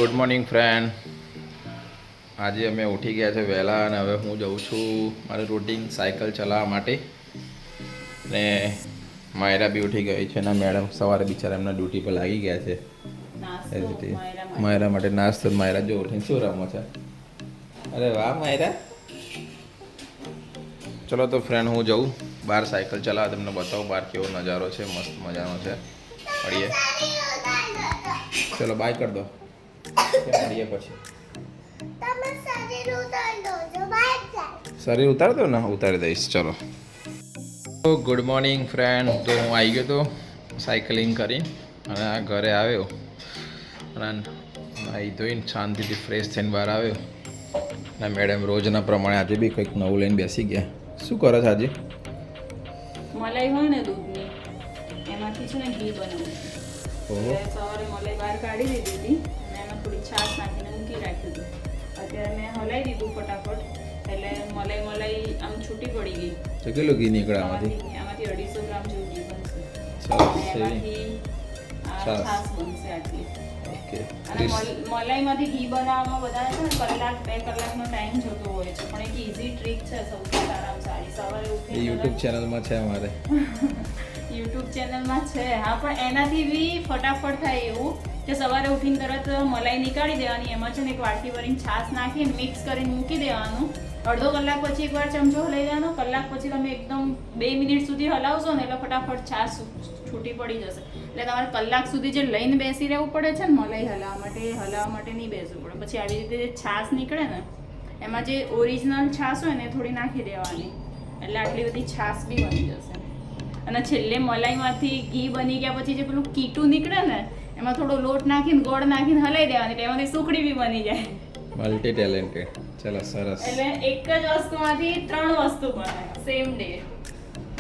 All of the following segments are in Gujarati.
Good morning friend. આજે અમે ઉઠી ગયા છે વહેલા અને હવે હું જાઉં છું મારું રૂટીન સાયકલ ચલાવવા માટે. ને માયરા બી ઉઠી ગઈ છે ને મેડમ સવારે બિચારા એમના ડ્યુટી પર લાગી ગયા છે. માયરા માટે નાસ્તો. માયરા જો ઉઠીને શું રમો છે? અરે વાહ માયરા. ચલો તો ફ્રેન્ડ હું જાઉં બહાર સાયકલ ચલાવવા, તમને બતાવું બહાર કેવો નજારો છે. મસ્ત મજાનો છે. મળીએ. ચલો બાય કરી દો. મળીએ પછી. શરીર ઉતાર દો ને? ઉતારી દઈશ. ચલો. Good morning friend. તો હું આવી ગયો તો સાયકલિંગ કરીને અને આ ઘરે આવ્યો અને નાહી ધોઈને શાંતિથી ફ્રેશ થઈને બહાર આવ્યો. અને મેડમ રોજના પ્રમાણે આજે બી કંઈક નવું લઈને બેસી ગયા. શું કરો છો આજે? મલાઈ હોય ને દૂધની, એમાંથી છે ને ઘી બનાવું. સવારે મલાઈ બહાર કાઢી દીધી હતી અને એમાં થોડી છાશ નાખીને મૂકી રાખ્યું હતું. અત્યારે મેં હલાવી દીધું ફટાફટ, એટલે મલાઈ આમ છૂટી પડી ગઈ. તો કેટલું ઘી નીકળે આમાંથી? આમાંથી 250 ગ્રામ જેવું ઘી બનશે. એમાંથી છાશ બનશે આટલી. ઓકે. અને મલાઈમાંથી ઘી બનાવવામાં બધા છે ને કલાક 2 કલાકનો ટાઈમ જતો હોય છે, પણ એક ઇઝી ટ્રીક છે, સૌથી સારામાં સારી. સવારે ઉઠી યુટ્યુબ ચેનલમાં છે અમારે. યુટ્યુબ ચેનલમાં છે, હા, પણ એનાથી બી ફટાફટ થાય એવું કે સવારે ઉઠીને તરત મલાઈ નીકાળી દેવાની, એમાં છે ને એક વાટકી ભરીને છાશ નાખીને મિક્સ કરીને મૂકી દેવાનું. અડધો કલાક પછી એકવાર ચમચો હલાવી દેવાનો. કલાક પછી તમે એકદમ 2 મિનિટ સુધી હલાવશો ને એટલે ફટાફટ છાશ છૂટી પડી જશે. એટલે તમારે કલાક સુધી જે લઈને બેસી રહેવું પડે છે ને મલાઈ હલાવવા માટે નહીં બેસવું પડે. પછી આવી રીતે જે છાશ નીકળે ને એમાં જે ઓરિજિનલ છાશ હોય ને થોડી નાખી દેવાની, એટલે આટલી બધી છાશ બી બની જશે. અને છેલ્લે મલાઈમાંથી ઘી બની ગયા પછી જે પેલું કીટું નીકળે ને એમાં થોડો લોટ નાખીને ગોળ નાખીને હલાવી દેવાની, એટલે એમાંથી સુખડી બી બની જાય. Multi talented. ચલો સરસ. એટલે એક જ વસ્તુમાંથી 3 વસ્તુ બને સેમ ડે.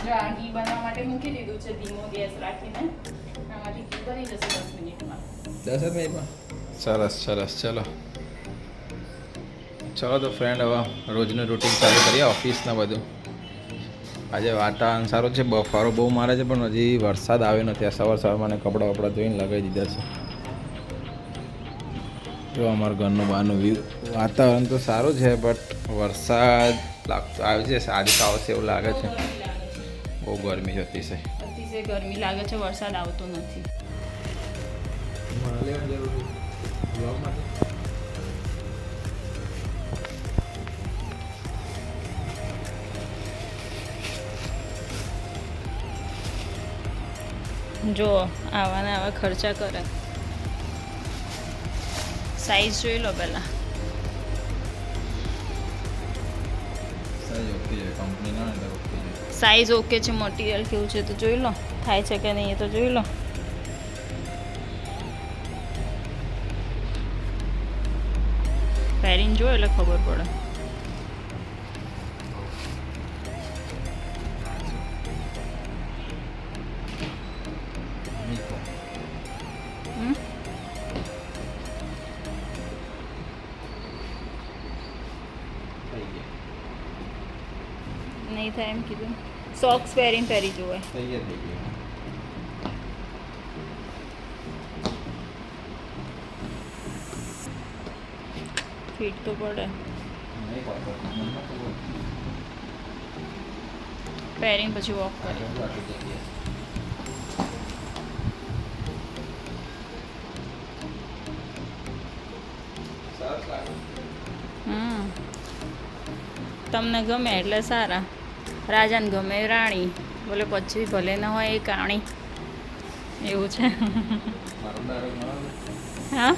જો આ ઘી બનાવવા માટે મૂકી દીધું છે ધીમો ગેસ રાખીને, આમાંથી ઘી બની જશે 10 મિનિટમાં. 10 મિનિટમાં? સરસ સરસ. ચલો તો ફ્રેન્ડ હવે રોજનું રૂટીન ચાલુ કરીએ, ઓફિસના બધું. આજે વાતાવરણ સારું છે, બફારો બહુ મારે છે પણ હજી વરસાદ આવ્યો નથી. આ સવારમાં મને કપડાં ધોઈને લગાવી દીધા છે. જો અમારા ઘરનું બહારનું વ્યૂ. વાતાવરણ તો સારું છે બટ વરસાદ લાગતો આવે છે. આજે તો આવશે એવું લાગે છે. બહુ ગરમી છે, અતિશય ગરમી લાગે છે, વરસાદ આવતો નથી. જો આવા ખર્ચા કરે. સાઈઝ જોઈ લો પહેલા. સાઈઝ ઓકે છે, મટીરિયલ કેવું છે તો જોઈ લો, થાય છે કે નહીં એ તો જોઈ લો. પહેરીને જો એટલે ખબર પડે. નહીં થાય એમ કીધું. સોક્સ પહેરી જોવે. ફિટ તો પડે. પહેરીને પછી વોક કરે. તમને ગમે એટલે સારા, રાજાને ગમે રાણી, બોલે પછી ભલે ન હોય એ કાણી. એવું છે. હા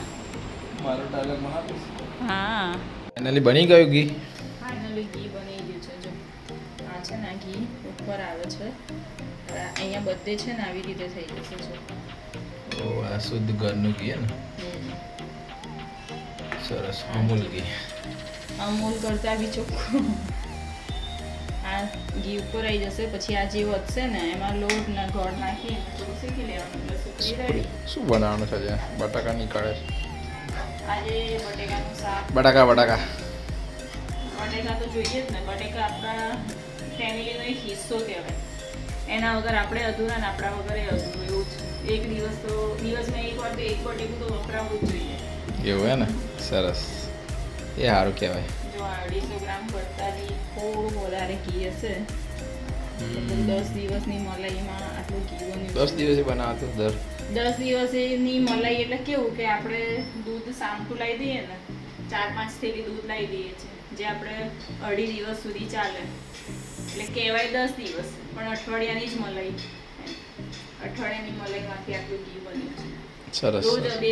હા. ફાઇનલી બની ગયું ઘી. ફાઇનલી ઘી બની ગયું છે. જો આ છે ને ઘી ઉપર આવે છે, અહીંયા બધે છે ને આવી રીતે થઈ જશે. જો ઓ આ શુદ્ધ ઘરનું ઘી ને. સરસ. અમૂલ ઘી. અમૂલ કરતાં બી ચોખ્ખું. આ ઘી ઉપર આવી જશે. પછી આ જે વધશે ને એમાં લોટ ને ગોળ નાખી થોડું શેકી લેવાનું એટલે સુખડી રેડી. શું બનાવવાનું છે? બટાકા નીકળે છે. આજે બટેકાનું શાક. બટાકા તો જોઈએ જ ને. બટેકા આપણા ફેમિલીનો એક હિસ્સો કહેવાય. એના વગર આપણે અધૂરા ને આપણા વગર એ અધૂરું. એવું જ એક દિવસમાં એક વાર તો એક બટેકું તો વપરાવું જ જોઈએ. એવું હે ને સરસ એ સારું કહેવાય. જો આ 250 ગ્રામ કરતાં બી થોડું વધારે ઘી હશે. તો 10 દિવસની મલાઈમાં આટલું ઘી બન્યું. 10 દિવસે બનાવતું દર 10 દિવસની મલાઈ એટલે કેવું કે આપણે દૂધ સામઠું લાવી દઈએ ને 4-5 થેલી દૂધ લાવી દઈએ છીએ જે આપણે 2.5 દિવસ સુધી ચાલે એટલે કહેવાય 10 દિવસ પણ અઠવાડિયાની જ મલાઈ અઠવાડિયાની મલાઈમાંથી આટલું ઘી બન્યું છે. સરસ રોજ બે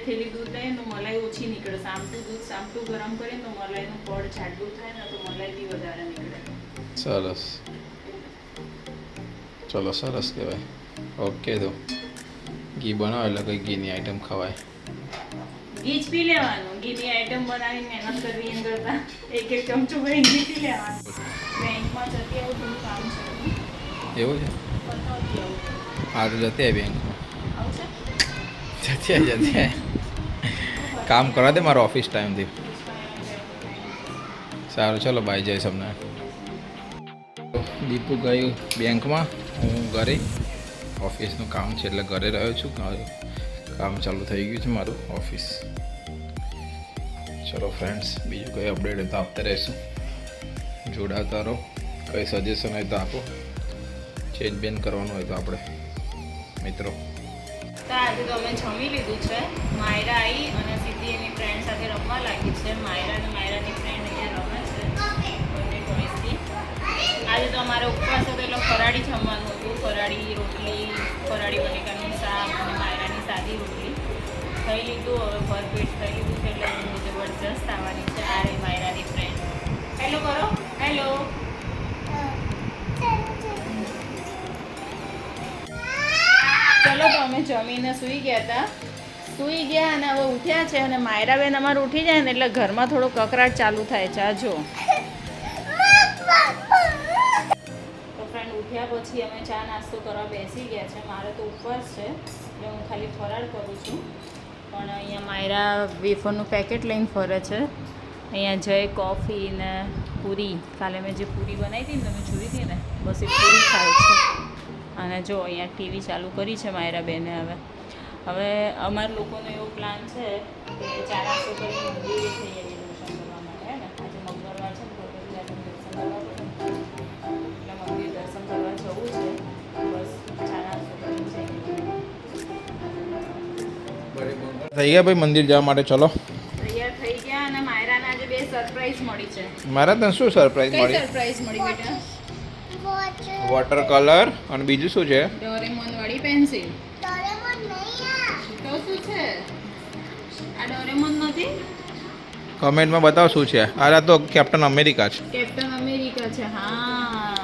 થેલી દૂધ લઈએ તો મલાઈ ઓછી નીકળે. સામઠું ગરમ કરીએ તો મલાઈનું પડ જાડું થાય ને તો મલાઈ બી વધારે નીકળે. સરસ ચલો સરસ કહેવાય. ઓકે તો ઘી બનાવો એટલે કંઈ ઘીની આઈટમ ખવાય. ઘી જ પી લેવાનું. ઘીની આઈટમ બનાવીને મહેનત કરવી એમ કરતાં એક ચમચો ભરીને ઘી પી લેવાનું. બેંકમાં જતી આવું થોડું કામ છે. એવું છે પતાવતી આવું. હા તો જતી આવી બેંકમાં આવશે? જતી આવી કામ કરવા દે મારો ઓફિસ ટાઈમથી. સારું ચલો બાય જય તમને. દીપુ ગયું બેંકમાં, હું ઘરે ઓફિસનું કામ છે એટલે ઘરે રહ્યો છું. કામ ચાલુ થઈ ગયું છે મારું ઓફિસ. ચલો ફ્રેન્ડ્સ બીજું કંઈ અપડેટ હોય તો આપતા રહીશું. જોડાતા રહો. કંઈ સજેશન હોય તો આપો. ચેન્જ બેન કરવાનું હોય તો આપણે મિત્રો. તો આજે તો અમે જમી લીધું છે. માયરા આવી અને સીધી એની ફ્રેન્ડ સાથે રમવા લાગી છે. માયરા અને માયરાની ફ્રેન્ડ અહીંયા રમે છે બંને ટોયસથી. આજે તો અમારે ઉપવાસ હતો એટલે ફરાળી જમવાનું હતું. ફરાળી રોટલી, ફરાળી બટેકાનું શાક અને માયરાની સાદી રોટલી ખાઈ લીધું. હવે ભરપેટ ખાઈ લીધું છે એટલે હું જબરજસ્ત આવવાની છે. આ રહી માયરાની ફ્રેન્ડ. હેલો કરો. હેલો. ચલો તો અમે જમીને સૂઈ ગયા અને હવે ઉઠ્યા છે અને માયરા બેન અમારે ઉઠી જાય ને એટલે ઘરમાં થોડો કકરાટ ચાલુ થાય છે. આ જો તો ફ્રેન્ડ ઉઠ્યા પછી અમે ચા નાસ્તો કરવા બેસી ગયા છે. મારે તો ઉપવાસ છે એટલે હું ખાલી ફરાળ કરું છું. પણ અહીંયા માયરા વેફરનું પેકેટ લઈને ફરે છે. અહીંયા જય કોફી ને પૂરી, કાલે મેં જે પૂરી બનાવી હતી ને તમે જોઈ હતી ને બસ એ પૂરી ખાય છે. અને જો અહીંયા ટીવી ચાલુ કરી છે માયરા બેને. હવે અમારા લોકોનો એવો પ્લાન છે કે ચા નાસ્તો કરીને મંદિરે થઈ આવીએ દર્શન કરવા માટે. હે ને આજે મંગળવાર છે ને તો પછી આજે દર્શન કરવા પડે એટલે મંદિર દર્શન કરવા જવું છે. બસ ચા નાસ્તો કરીને જઈએ. થઈ ગયા ભાઈ મંદિર જવા માટે. ચલો તૈયાર થઈ ગયા અને માયરાને આજે 2 સરપ્રાઈઝ મળી છે. મારા તને શું સરપ્રાઈઝ કઈ મળી? સરપ્રાઈઝ મળી બેટા? વોટર કલર અને બીજું શું છે? ડોરેમોન વાળી પેન્સિલ. તો શું છે? આ ડોરેમોન નથી? કમેન્ટમાં બતાવો શું છે. આ તો કેપ્ટન અમેરિકા છે. કેપ્ટન અમેરિકા છે. હા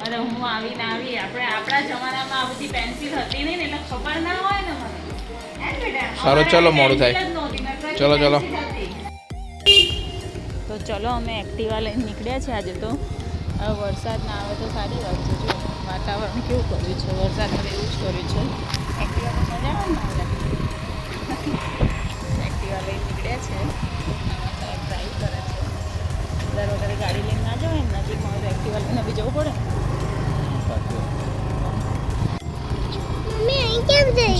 અરે હું આવીને આવી આપણા જમાનામાં આ બધી પેન્સિલ હતી નહીં ને એટલે ખબર ના હોય ને મને. હે બેટા? સારું, ચલો, મોડું થાય. પેન્સિલ જ નહોતી, નકર ચલો, ચલો. પેન્સિલ હતી. તો ચલો અમે એક્ટિવા લઈને નીકળ્યા છે આજે તો. હવે વરસાદ ના આવે તો સારી વાત છે. જો વાતાવરણ કેવું કર્યું છે, વરસાદમાં એવું જ કર્યું છે. એક્ટિવામાં મજા આવે ને એક્ટિવા લઈને નીકળ્યા છે. ડ્રાઈવ કરે છે. દર વખતે ગાડી લઈને ના જવાય ને, નજીકમાં હોય તો એક્ટિવા લઈને બી જવું પડે.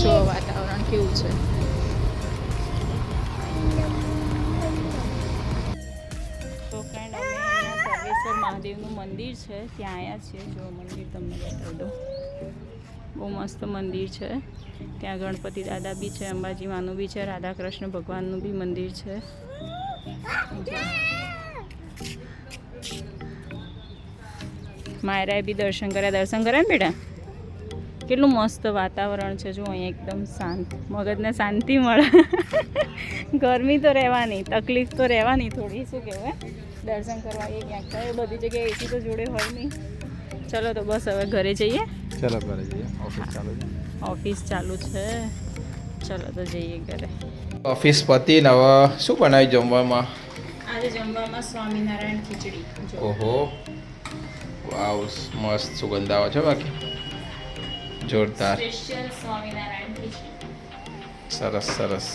જો વાતાવરણ કેવું છે. તો ફ્રેન્ડ અમે અહીંયા સર્વેશ્વર મહાદેવનું મંદિર છે ત્યાં આવ્યા છીએ. જો મંદિર તમને બતાવી દો. બહુ મસ્ત મંદિર છે. ત્યાં ગણપતિ દાદા બી છે, અંબાજી માનું બી છે, રાધા કૃષ્ણ ભગવાનનું બી મંદિર છે. માયરાએ બી દર્શન કર્યા ને બેટા. કેટલું મસ્ત વાતાવરણ છે. જો અહીંયા એકદમ શાંત, મગજને શાંતિ મળે. ગરમી તો રહેવાની, તકલીફ તો રહેવાની થોડી. શું કહેવાય, દર્શન કરવા એ ક્યાંક થાય. બધી જગ્યાએ એસી તો જોડે હોય નહીં. ચલો તો બસ હવે ઘરે જઈએ. ચલો ઘરે જઈએ. ઓફિસ ચાલુ છે. ઓફિસ ચાલુ છે. ચલો તો જઈએ ઘરે. ઓફિસ પતી ને હવે શું બનાવી જમવામાં? આજે જમવામાં સ્વામિનારાયણ ખીચડી. જો ઓહો વાવ, મસ્ત સુગંધ આવે છે. બાકી જોરદાર. સ્પેશિયલ સ્વામિનારાયણ ખીચડી. સરસ સરસ.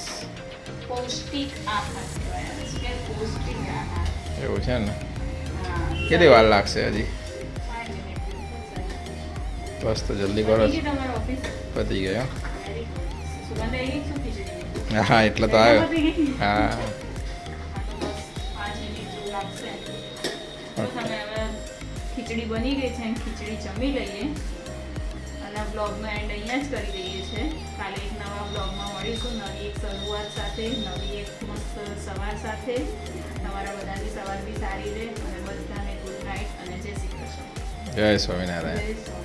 પૌષ્ટિક આહાર કહેવાય છે. પૌષ્ટિક આહાર. એવું છે ને? હા. કેટલી વાર લાગશે હજી? 5 મિનિટ. બસ તો જલ્દી કરો. તમારો ઓફિસ પતી ગયો. Very good. સુગંધ આવી શું ખીચડી? હા એટલે તો આવ્યો પતી ગઈ? હા આ તો બસ 5 મિનિટ જેવું લાગશે. તો તમે હવે ખીચડી બની ગઈ છે, ખીચડી જમી લઈએ અને બ્લોગનો એન્ડ અહીંયા જ કરી દઈએ છીએ. કાલે એક નવા બ્લોગમાં મળીશું, નવી એક શરૂઆત સાથે, નવી એક મસ્ત સવાર સાથે. તમારા બધાની સવાર બી સારી રહે અને બધાને ગુડ નાઇટ અને જય શ્રી કૃષ્ણ. જય સ્વામિનારાયણ. જય સ્વામિનારાયણ.